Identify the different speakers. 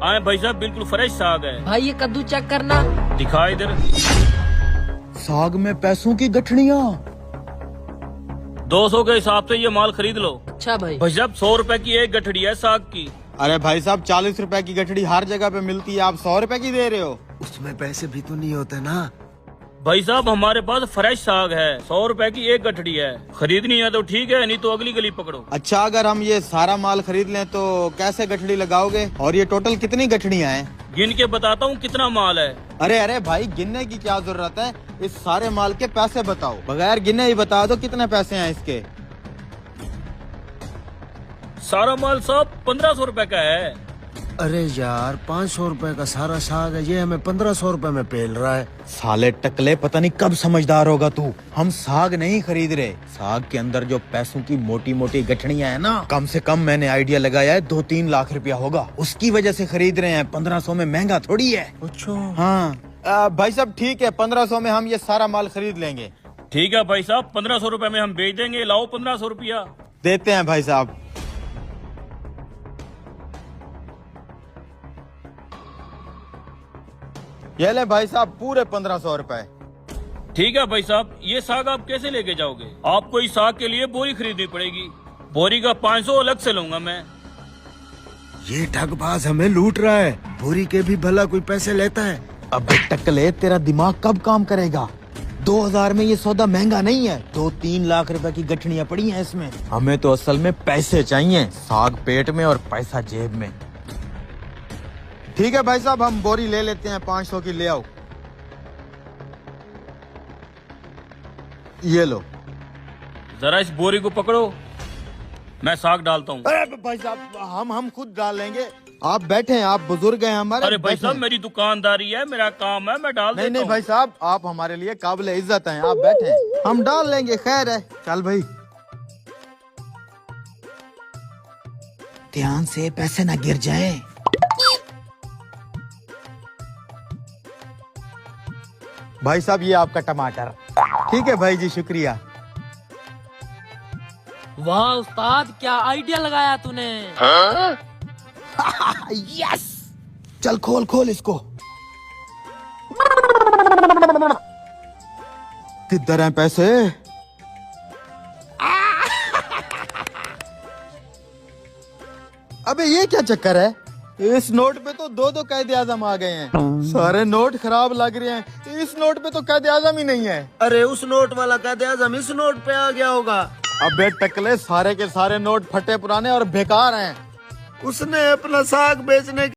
Speaker 1: आए भाई साहब, बिल्कुल फ्रेश साग है।
Speaker 2: भाई ये कद्दू चेक करना।
Speaker 1: दिखा इधर।
Speaker 3: साग में पैसों की गठड़ियाँ।
Speaker 1: 200 के हिसाब से ये माल खरीद लो।
Speaker 2: अच्छा भाई।
Speaker 1: भाई साहब 100 रुपए की एक गठड़ी है साग की।
Speaker 3: अरे भाई साहब 40 रुपए की गठड़ी हर जगह पे मिलती है, आप 100 रुपए की दे रहे हो?
Speaker 4: उसमें पैसे भी तो नहीं होते ना।
Speaker 1: भाई साहब हमारे पास फ्रेश साग है, 100 रुपए की एक गठड़ी है। खरीदनी है तो ठीक है, नहीं तो अगली गली पकड़ो।
Speaker 3: अच्छा, अगर हम ये सारा माल खरीद लें तो कैसे गठड़ी लगाओगे? और ये टोटल कितनी गठड़ियाँ हैं?
Speaker 1: गिन के बताता हूँ कितना माल है।
Speaker 3: अरे भाई, गिनने की क्या जरूरत है? इस सारे माल के पैसे बताओ, बगैर गिने ही बता दो कितने पैसे हैं इसके।
Speaker 1: सारा माल साहब 1500 रुपए का है।
Speaker 4: अरे यार 500 रुपए का सारा साग है, ये हमें 1500 रुपए में पेल रहा है।
Speaker 3: साले टकले, पता नहीं कब समझदार होगा तू। हम साग नहीं खरीद रहे, साग के अंदर जो पैसों की मोटी मोटी गठड़ियाँ हैं ना, कम से कम मैंने आइडिया लगाया है 2-3 लाख रुपया होगा, उसकी वजह से खरीद रहे हैं। 1500 में महंगा थोड़ी है।
Speaker 4: अच्छा
Speaker 3: हाँ भाई साहब ठीक है, 1500 में हम ये सारा माल खरीद लेंगे।
Speaker 1: ठीक है भाई साहब, 1500 रुपए में हम बेच देंगे। लाओ 1500 रुपया।
Speaker 3: देते हैं भाई साहब। ये ले भाई साहब, पूरे 1500 रुपए।
Speaker 1: ठीक है भाई साहब, ये साग आप कैसे लेके जाओगे? आपको इस साग के लिए बोरी खरीदनी पड़ेगी। बोरी का 500 अलग से लूंगा मैं।
Speaker 4: ये ठगबाज हमें लूट रहा है। बोरी के भी भला कोई पैसे लेता है?
Speaker 3: अबे टकले, तेरा दिमाग कब काम करेगा? 2000 में ये सौदा महंगा नहीं है। 2-3 लाख रुपए की गठड़ियाँ पड़ी हैं इसमें। हमें तो असल में पैसे चाहिए, साग पेट में और पैसा जेब में। ठीक है भाई साहब, हम बोरी ले लेते हैं, 500 की ले आओ। ये लो।
Speaker 1: जरा इस बोरी को पकड़ो, मैं साग डालता हूँ।
Speaker 3: अरे भाई साहब, हम खुद डाल लेंगे। आप बैठे हैं, आप बुजुर्ग हैं हमारे।
Speaker 1: अरे भाई साहब मेरी दुकानदारी है, मेरा काम है, मैं डाल देता हूँ।
Speaker 3: नहीं भाई साहब, आप हमारे लिए काबिल इज्जत हैं, आप बैठे हैं, हम डाल लेंगे। खैर है, चल भाई। ध्यान से, पैसे ना गिर जाएं। भाई साहब ये आपका टमाटर। ठीक है भाई जी, शुक्रिया।
Speaker 2: वाह उस्ताद, क्या आइडिया लगाया तूने।
Speaker 3: यस, चल खोल खोल इसको। किधर हैं पैसे? अबे ये क्या चक्कर है? इस नोट पे तो 2 कैद आजम आ गए हैं। सारे नोट खराब लग रहे हैं, इस नोट पे तो कैद आजम ही नहीं है।
Speaker 4: अरे उस नोट वाला कैद आजम इस नोट पे आ गया होगा।
Speaker 3: अबे टकले, सारे के सारे नोट फटे पुराने और बेकार हैं।
Speaker 4: उसने अपना साग बेचने